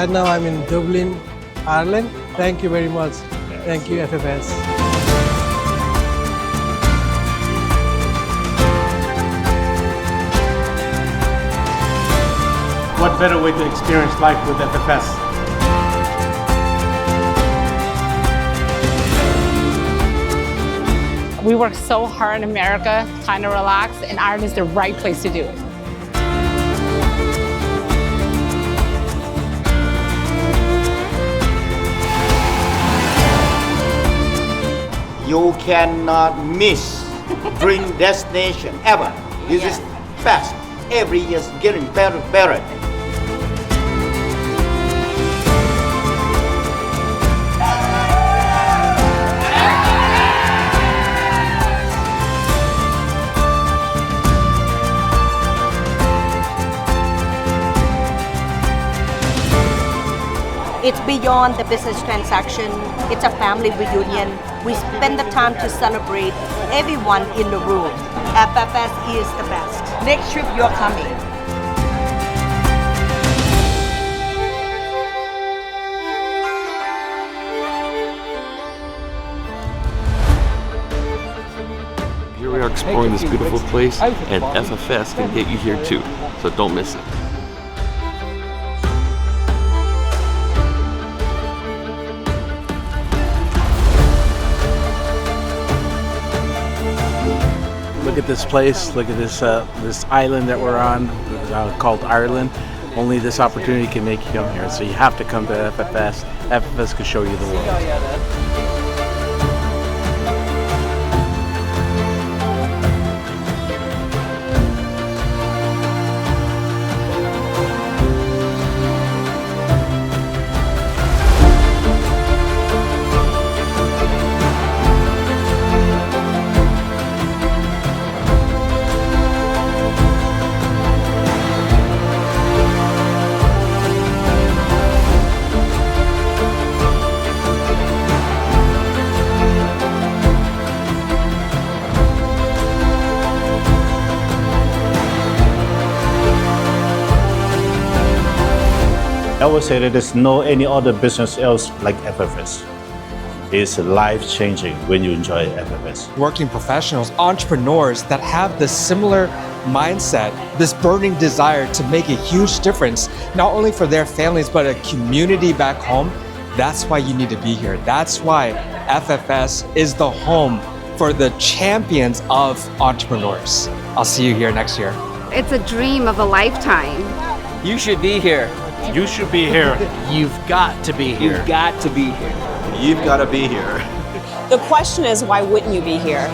Right now I'm in Dublin, Ireland. Thank you very much. Thank you, FFS. What better way to experience life with FFS? We work so hard in America, kind of relax, and Ireland is the right place to do it. You cannot miss dream destination ever. This is best. Every year is getting better and better. It's beyond the business transaction. It's a family reunion. We spend the time to celebrate everyone in the room. FFS is the best. Next trip, you're coming. Here we are exploring this beautiful place, and FFS can get you here too, so don't miss it. Look at this place, look at this this island that we're on, called Ireland. Only this opportunity can make you come here, so you have to come to FFS. FFS can show you the world. I would say that there's no any other business else like FFS. It's life-changing when you enjoy FFS. Working professionals, entrepreneurs that have this similar mindset, this burning desire to make a huge difference, not only for their families, but a community back home. That's why you need to be here. That's why FFS is the home for the champions of entrepreneurs. I'll see you here next year. It's a dream of a lifetime. You should be here. You should be here. You've got to be here. You've got to be here. You've got to be here. The question is, why wouldn't you be here?